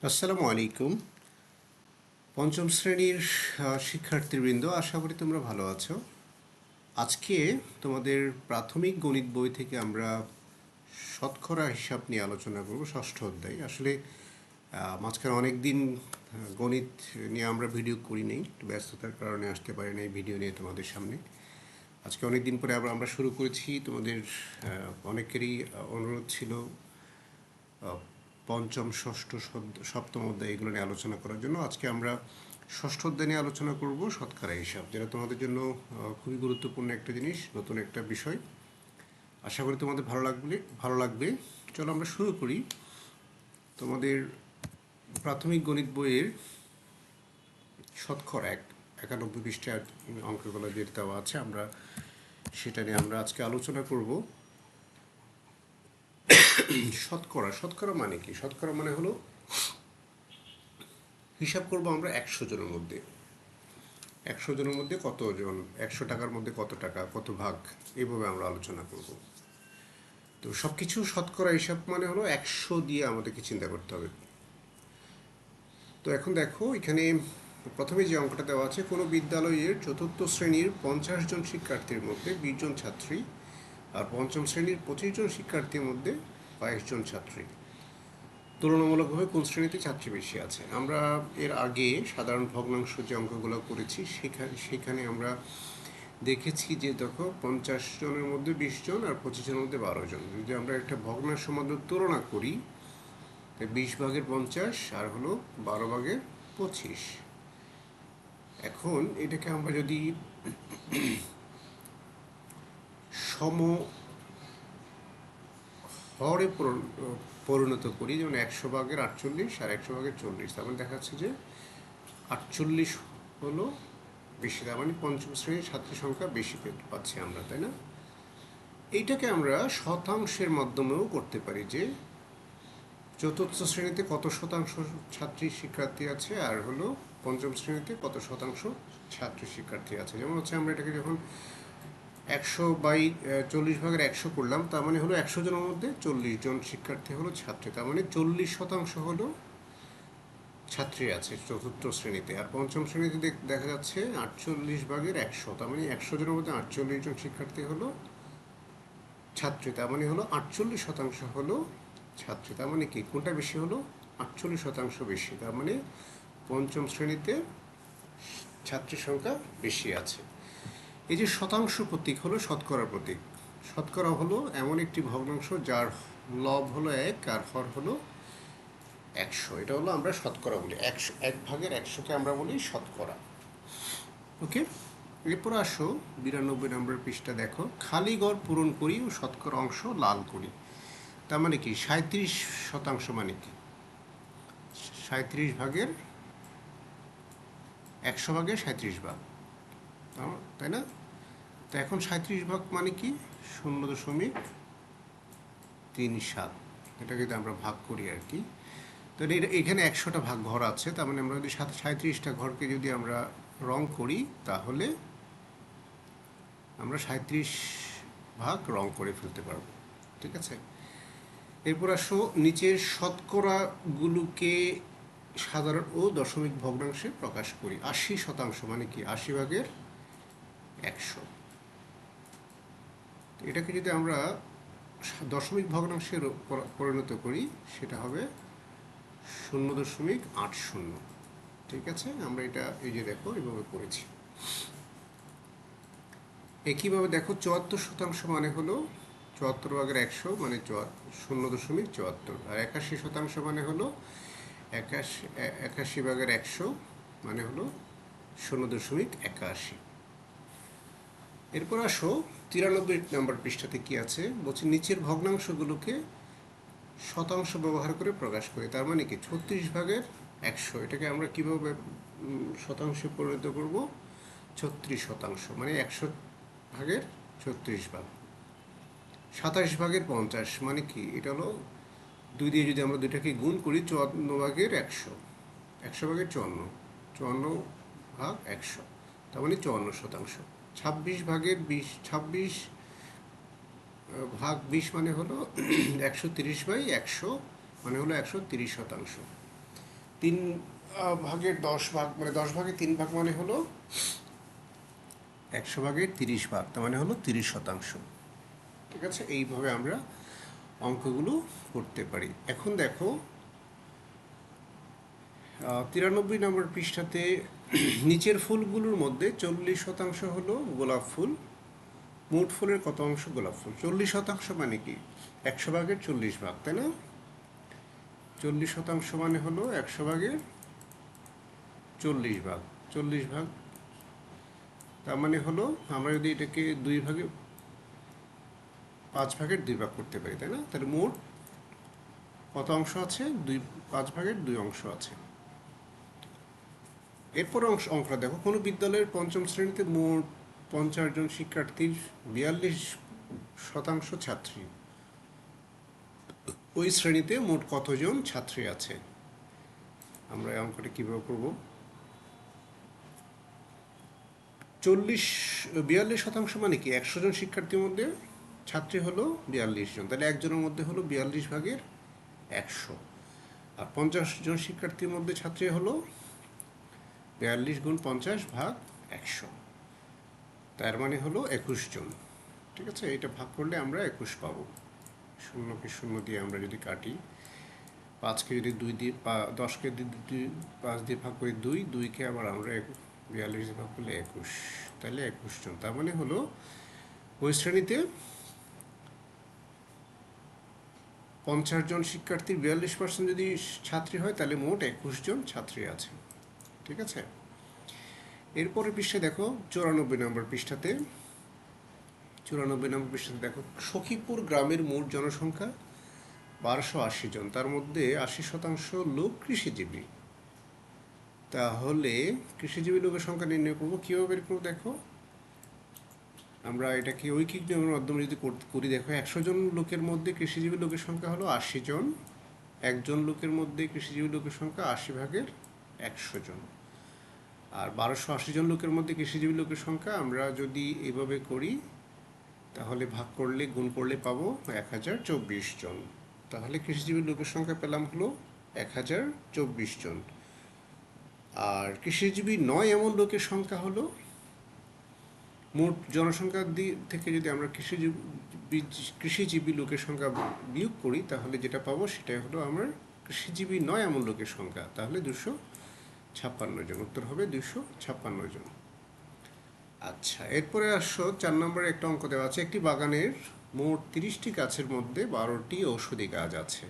আসসালামু আলাইকুম। পঞ্চম শ্রেণীর শিক্ষার্থীবৃন্দ, আশা করি তোমরা ভালো আছো। আজকে তোমাদের প্রাথমিক গণিত বই থেকে আমরা শতকরা হিসাব নিয়ে আলোচনা করব, ষষ্ঠ অধ্যায়। আসলে মাঝখানে অনেক দিন গণিত নিয়ে আমরা ভিডিও করি নেই, একটু ব্যস্ততার কারণে আসতে পারি নাই ভিডিও নিয়ে তোমাদের সামনে। আজকে অনেক দিন পরে আবার আমরা শুরু করেছি। তোমাদের অনেকেরই অনুরোধ ছিল পঞ্চম, ষষ্ঠ, সপ্তম অধ্যায় এগুলো নিয়ে আলোচনা করার জন্য। আজকে আমরা ষষ্ঠ অধ্যায় নিয়ে আলোচনা করব, শতকরা হিসাব, যেটা তোমাদের জন্য খুবই গুরুত্বপূর্ণ একটা জিনিস, নতুন একটা বিষয়। আশা করি তোমাদের ভালো লাগবে। চলো আমরা শুরু করি। তোমাদের প্রাথমিক গণিত বইয়ের শতকরা 91 পৃষ্ঠার অঙ্কগুলো যেটা দেওয়া আছে, আমরা সেটা নিয়ে আমরা আজকে আলোচনা করব। শতকরা মানে কি? শতকরা মানে হলো হিসাব করব আমরা 100 জনের মধ্যে। 100 জনের মধ্যে কতজন, 100 টাকার মধ্যে কত টাকা, কত ভাগ, এইভাবে আমরা আলোচনা করব। তো সব কিছু শতকরা হিসাব মানে হলো 100 দিয়ে আমাদেরকে চিন্তা করতে হবে। তো এখন দেখো, এখানে প্রথমে যে অঙ্কটা দেওয়া আছে, কোনো বিদ্যালয়ের চতুর্থ শ্রেণীর 50 জন শিক্ষার্থীর মধ্যে 20 জন ছাত্রী, আর পঞ্চম শ্রেণীর 25 জন শিক্ষার্থীর মধ্যে 22 জন ছাত্রী। তুলনামূলকভাবে কোন শ্রেণীতে ছাত্রী বেশি আছে? আমরা এর আগে সাধারণ ভগ্নাংশ যে অঙ্কগুলো করেছি সেখানে আমরা দেখেছি যে দেখো, 50 জনের মধ্যে 20 জন আর 25 জনের মধ্যে 12 জন। যদি আমরা একটা ভগ্নাংশ মধ্যে তুলনা করি, 20 ভাগের 50 আর হলো 12 ভাগের 25। এখন এটাকে আমরা যদি সম হরে পরিণত করি, যেমন 100 ভাগের 48 আর 100 ভাগের 40, তার মানে দেখা যাচ্ছে যে 48 হলো বেশি, তার মানে পঞ্চম শ্রেণীর ছাত্রী সংখ্যা বেশি পাচ্ছি আমরা, তাই না? এইটাকে আমরা শতাংশের মাধ্যমেও করতে পারি, যে চতুর্থ শ্রেণীতে কত শতাংশ ছাত্রী শিক্ষার্থী আছে আর হলো পঞ্চম শ্রেণীতে কত শতাংশ ছাত্রী শিক্ষার্থী আছে। যেমন হচ্ছে, আমরা এটাকে যখন 100/40 ভাগের 100 করলাম, তার মানে হলো 100 জনের মধ্যে 40 জন শিক্ষার্থী হলো ছাত্রী, তার মানে 40% হলো ছাত্রী আছে চতুর্থ শ্রেণীতে। আর পঞ্চম শ্রেণীতে দেখা যাচ্ছে 48 ভাগের 100, তার মানে 100 জনের মধ্যে 48 জন শিক্ষার্থী হলো ছাত্রী, তার মানে হলো 48% হলো ছাত্রী। তার মানে কি, কোনটা বেশি হলো? 48% বেশি, তার মানে পঞ্চম শ্রেণীতে ছাত্রীর সংখ্যা বেশি আছে। এই যে শতাংশ প্রতীক হলো শতকরা প্রতীক। শতকরা হলো এমন একটি ভগ্নাংশ যার লব হলো 1 আর হর হলো 100। এটা হলো আমরা শতকরা বলি। 1 ভাগের 100কে আমরা বলি শতকরা। ওকে, এরপর আসো 92 নম্বর পৃষ্ঠা। দেখো, খালি ঘর পূরণ করি ও শতকরা অংশ লাল করি। তার মানে কি, 37% মানে কি? 37 ভাগের 100 ভাগের 37 ভাগ, তাই না? তো এখন 37 ভাগ মানে কি? 0.37। এটা যদি আমরা ভাগ করি আর কি, তো এখানে 100টা ভাগ ঘর আছে, তার মানে আমরা যদি 37টা ঘরকে যদি আমরা রং করি, তাহলে আমরা 37 ভাগ রং করে ফেলতে পারবো। ঠিক আছে, এরপর আসো, নিচের শতকরাগুলোকে সাধারণ ও দশমিক ভগ্নাংশে প্রকাশ করি। 80% মানে কি? 80 ভাগের 100। এটাকে যদি আমরা দশমিক ভগ্নাংশে পরিণত করি, সেটা হবে 0.80। ঠিক আছে, আমরা এটা এই যে দেখো এইভাবে করেছি। একইভাবে দেখো, 74% মানে হলো 74 ভাগের 100 মানে 0.74, আর 81% মানে হলো 81 ভাগের 100 মানে হলো 0.81। এরপর আসো 93 নম্বর পৃষ্ঠাতে কি আছে, বলছে নিচের ভগ্নাংশগুলোকে শতাংশ ব্যবহার করে প্রকাশ করি। তার মানে কি, 36 ভাগের 100, এটাকে আমরা কিভাবে শতাংশে পরিণত করব? 36% মানে 100 ভাগের 36 ভাগ। 27 ভাগের 50 মানে কি? এটা হলো 2 দিয়ে যদি আমরা দুইটাকে গুণ করি, 54 ভাগের 100, 100 ভাগের 54, 54 ভাগ 100, তার মানে 54%। 26 ভাগের 20, 26 ভাগ 20 মানে হলো 130/100, মানে হলো 130%। তিন ভাগের 10 ভাগ, মানে 10 ভাগের 3 ভাগ মানে হলো 100 ভাগের 30 ভাগ, তার মানে হলো 30%। ঠিক আছে, এইভাবে আমরা অঙ্কগুলো করতে পারি। এখন দেখো 93 নম্বর পৃষ্ঠাতে নিচের ফুলগুলোর মধ্যে 40% হলো গোলাপ ফুল, মোট ফুলের কত অংশ গোলাপ ফুল? 40% মানে কি? 100 ভাগের 40 ভাগ, তাই না? 40% মানে হলো 100 ভাগের 40 ভাগ। 40 ভাগ তার মানে হলো আমরা যদি এটাকে 5 ভাগের 2 ভাগ করতে পারি, তাই না? তাহলে মোট কত অংশ আছে? 5 ভাগের 2 অংশ আছে। এরপর অঙ্কটা দেখো, কোনো বিদ্যালয়ের পঞ্চম শ্রেণীতে মোট 50 জন শিক্ষার্থীর 42% ছাত্রী। ওই শ্রেণীতে মোট কতজন ছাত্রী আছে? আমরা এই অঙ্কটা কীভাবে করব? 42% মানে কি? 100 জন শিক্ষার্থীর মধ্যে ছাত্রী হলো 42 জন, তাহলে একজনের মধ্যে হলো 42 ভাগের 100। আর 50 জন শিক্ষার্থীর মধ্যে ছাত্রী হলো 42 গুণ 50 ভাগ 100, তার মানে হলো 21 জন। ঠিক আছে, এটা ভাগ করলে আমরা 21 পাবো। শূন্যকে শূন্য দিয়ে আমরা যদি কাটি, 5কে যদি 2 দিয়ে 10কে 5 দিয়ে ভাগ করি 2কে আবার আমরা 42 দিয়ে ভাগ করলে 21, তাহলে 21 জন। তার মানে হলো ওই শ্রেণীতে 50 জন শিক্ষার্থীর 42% যদি ছাত্রী হয়, তাহলে মোট 21 জন ছাত্রী আছে। ঠিক আছে, এরপরে পৃষ্ঠায় দেখো 94 নম্বর পৃষ্ঠাতে দেখো, সখীপুর গ্রামের মোট জনসংখ্যা 1280 জন, তার মধ্যে 80% লোক কৃষিজীবী। তাহলে কৃষিজীবী লোকের সংখ্যা নির্ণয় করবো কীভাবে বের করবো? দেখো, আমরা এটাকে ঐকিক নিয়মের মাধ্যমে যদি করি, দেখো 100 জন লোকের মধ্যে কৃষিজীবী লোকের সংখ্যা হলো 80 জন, একজন লোকের মধ্যে কৃষিজীবী লোকের সংখ্যা 80 ভাগের 100 জন। আর 1280 জন লোকের মধ্যে কৃষিজীবী লোকের সংখ্যা আমরা যদি এভাবে করি, তাহলে ভাগ করলে গুণ করলে পাবো 1024 জন। তাহলে কৃষিজীবী লোকের সংখ্যা পেলাম হলো 1024 জন। আর কৃষিজীবী নয় এমন লোকের সংখ্যা হলো, মোট জনসংখ্যা থেকে যদি আমরা কৃষিজীবী লোকের সংখ্যা বিয়োগ করি, তাহলে যেটা পাবো সেটাই হলো আমার কৃষিজীবী নয় এমন লোকের সংখ্যা। তাহলে 256 জন, উত্তর হবে 256 জন। আচ্ছা, এরপরে আসো 4 নম্বরে একটা অঙ্ক দেওয়া আছে, একটি বাগানের মোট 30টি গাছের মধ্যে 12টি ঔষধি গাছ আছে।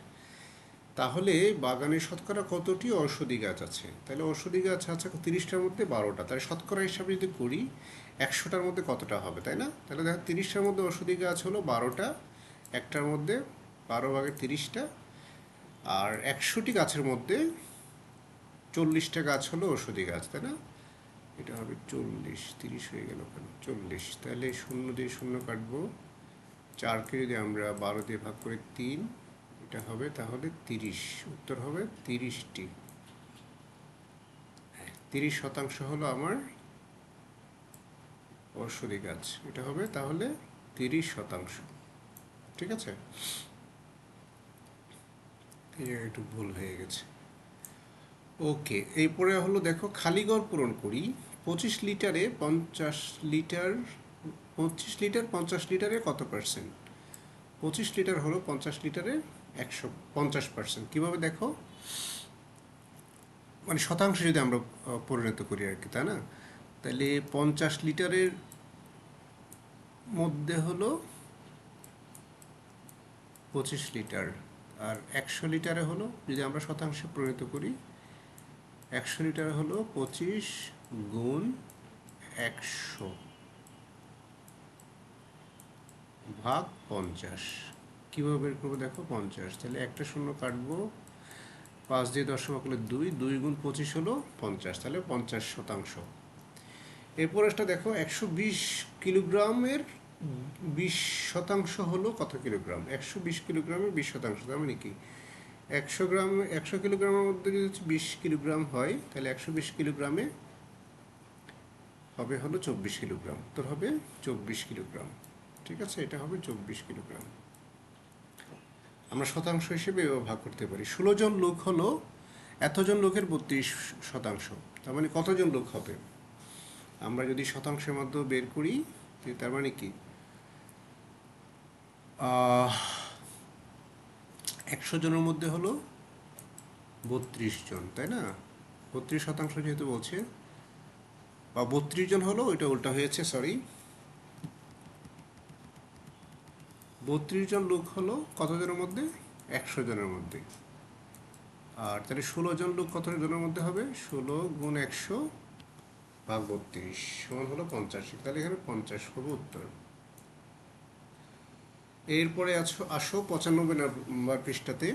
তাহলে বাগানে শতকরা কতটি ঔষধি গাছ আছে? তাহলে ঔষধি গাছ আছে 30টার মধ্যে 12টা, তাহলে শতকরা হিসাবে যদি করি 100টার মধ্যে কতটা হবে, তাই না? তাহলে দেখো 30টার মধ্যে ঔষধি গাছ হলো 12টা, একটার মধ্যে 12 ভাগের 30টা, আর 100টি গাছের মধ্যে 40টা গাছ হলো ঔষধি গাছ, তাই না? এটা হবে 40, 30 হয়ে গেল কেন? 40, তাহলে 0 দিয়ে 0 কাটবো, 4কে যদি আমরা 12 দিয়ে ভাগ করি 3, এটা হবে তাহলে 30, উত্তর হবে 30টি। 30% হলো আমার ঔষধি গাছ, এটা হবে তাহলে 30%। ঠিক আছে, এই জায়গায় একটু ভুল হয়ে গেছে। ওকে, এরপরে হলো দেখো, খালি ঘর পূরণ করি। 25 লিটারে 50 লিটার 50 লিটারে কত পার্সেন্ট? 25 লিটার হলো 50 লিটারে 150%। কীভাবে দেখো, মানে শতাংশ যদি আমরা পরিণত করি আর কি, তাই না? তাহলে 50 লিটারের মধ্যে হলো 25 লিটার, আর 100 লিটারে হলো, যদি আমরা শতাংশে পরিণত করি, 100 লিটারে হলো 25 গুণ 100 ভাগ 50। কীভাবে বের করবো দেখো, 50, তাহলে একটা শূন্য কাটবো, 5 দিয়ে দশমিক করলে 2 গুণ 25 হলো 50, তাহলে 50%। এরপর একটা দেখো, 120 কিলোগ্রামের 20% হলো কত কিলোগ্রাম? 120 কিলোগ্রামের 20%, তার মানে কি 100 কিলোগ্রামের মধ্যে যদি 20 কিলোগ্রাম হয়, তাহলে 120 কিলোগ্রামে হবে হলো 24 কিলোগ্রাম, উত্তর হবে 24 কিলোগ্রাম। ঠিক আছে, এটা হবে 24 কিলোগ্রাম। আমরা শতাংশ হিসেবে ভাগ করতে পারি। 16 জন লোক হলো এতজন লোকের 32%, তার মানে কতজন লোক হবে? আমরা যদি শতাংশের মাধ্যমে বের করি তার মানে কি 100 জনের মধ্যে হলো 32 জন, তাই না? 32% যেহেতু বলছে, বা 32 জন হলো, ওইটা উল্টা হয়েছে, সরি। 32 জন লোক হলো কতজনের মধ্যে? 100 জনের মধ্যে। আর তাহলে 16 জন লোক কত জনের মধ্যে হবে? 16 গুণ 100 ভাগ 32 সমান হলো 50। তাহলে এখানে 50 হবে উত্তর। এরপরে আসো 95 নম্বর পৃষ্ঠাতে।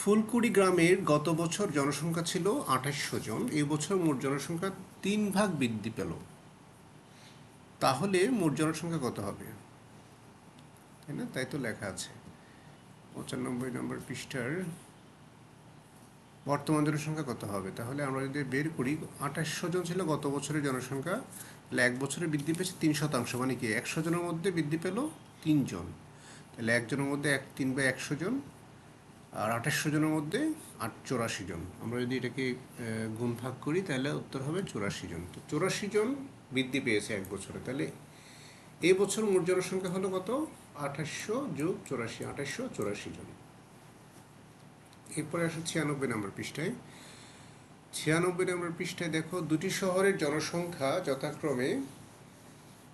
ফুলকুড়ি গ্রামের গত বছর জনসংখ্যা ছিল 2800 জন, এই বছর মোট জনসংখ্যা 3 ভাগ বৃদ্ধি পেল, তাহলে মোট জনসংখ্যা কত হবে? তাই না? তাই তো লেখা আছে 95 নম্বর পৃষ্ঠার বর্তমান জনসংখ্যা কত হবে। তাহলে আমরা যদি বের করি, 2800 জন ছিল গত বছরের জনসংখ্যা, তাহলে এক বছরে বৃদ্ধি পেয়েছে 3%, মানে কি 100 জনের মধ্যে বৃদ্ধি পেল 3 জন, তাহলে একজনের মধ্যে 3 বাই 100 জন, আর 2800 জনের মধ্যে 84 জন। আমরা যদি এটাকে গুণ ভাগ করি তাহলে উত্তর হবে 84 জন। তো 84 জন বৃদ্ধি পেয়েছে এক বছরে, তাহলে এই বছর মোট জনসংখ্যা হলো কত? 2800 যোগ 84, 2884 জন। এরপরে আসো 96 নম্বর পৃষ্ঠায়। 96 নম্বর পৃষ্ঠায় দেখো, দুটি শহরের জনসংখ্যা যথাক্রমে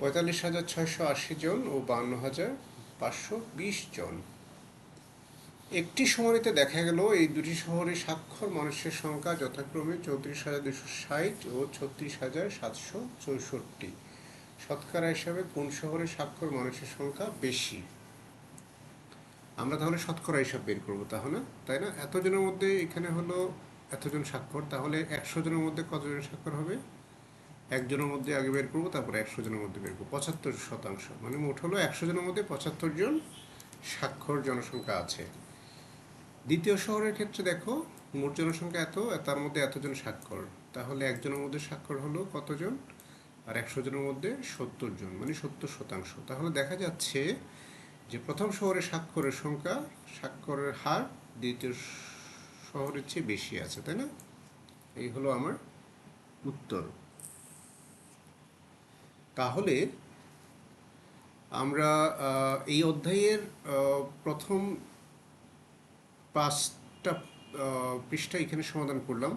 45,680 জন ও 52,520 জন। একটি শুমারিতে দেখা গেল এই দুটি শহরে স্বাক্ষর মানুষের সংখ্যা যথাক্রমে 34,260 ও 36,764। শতকরা হিসাবে কোন শহরে স্বাক্ষর মানুষের সংখ্যা বেশি? আমরা তাহলে শতকরা হিসাব বের করবো, তাহলে তাই না? এতজনের মধ্যে এখানে হলো এতজন স্বাক্ষর, তাহলে 100 জনের মধ্যে কতজনের স্বাক্ষর হবে? একজনের মধ্যে আগে বের করবো, তারপরে 100 জনের মধ্যে বের করবো। 75%, মানে মোট হলো 100 জনের মধ্যে 75 জন স্বাক্ষর জনসংখ্যা আছে। দ্বিতীয় শহরের ক্ষেত্রে দেখো, মোট জনসংখ্যা এত, তার মধ্যে এতজন স্বাক্ষর, তাহলে একজনের মধ্যে স্বাক্ষর হলো কতজন? আর 100 জনের মধ্যে 70 জন, মানে 70%। তাহলে দেখা যাচ্ছে যে প্রথম শহরে স্বাক্ষরের সংখ্যা, স্বাক্ষরের হার দ্বিতীয় শহরের চেয়ে বেশি আছে, তাই না? এই হলো আমার উত্তর। তাহলে আমরা এই অধ্যায়ের প্রথম 5টা পৃষ্ঠা এখানে সমাধান করলাম।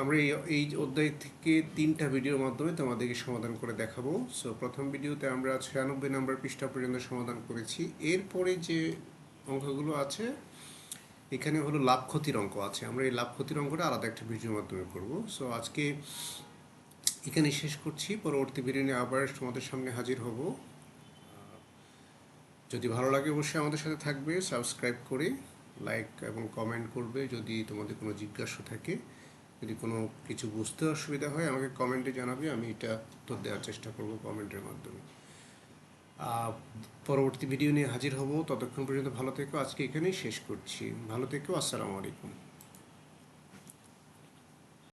আমরা এই অধ্যায় থেকে 3টা ভিডিওর মাধ্যমে তোমাদেরকে সমাধান করে দেখাবো। সো প্রথম ভিডিওতে আমরা 96 নম্বর পৃষ্ঠা পর্যন্ত সমাধান করেছি। এরপরে যে অঙ্কগুলো আছে, এখানে হলো লাভ ক্ষতির অঙ্ক আছে, আমরা এই লাভ ক্ষতির অঙ্কটা আলাদা একটা ভিডিওর মাধ্যমে করব। সো আজকে এখানে শেষ করছি, পরবর্তী ভিডিও নিয়ে আবার তোমাদের সামনে হাজির হব। যদি ভালো লাগে অবশ্যই আমাদের সাথে থাকবে, সাবস্ক্রাইব করে লাইক এবং কমেন্ট করবে। যদি তোমাদের কোনো জিজ্ঞাসা থাকে, যদি কোনো কিছু বুঝতে অসুবিধা হয়, আমাকে কমেন্টে জানাবে, আমি এটা উত্তর দেওয়ার চেষ্টা করব কমেন্টের মাধ্যমে। পরবর্তী ভিডিও নিয়ে হাজির হব, ততক্ষণ পর্যন্ত ভালো থেকো। আজকে এখানেই শেষ করছি, ভালো থেকো, আসসালামু আলাইকুম।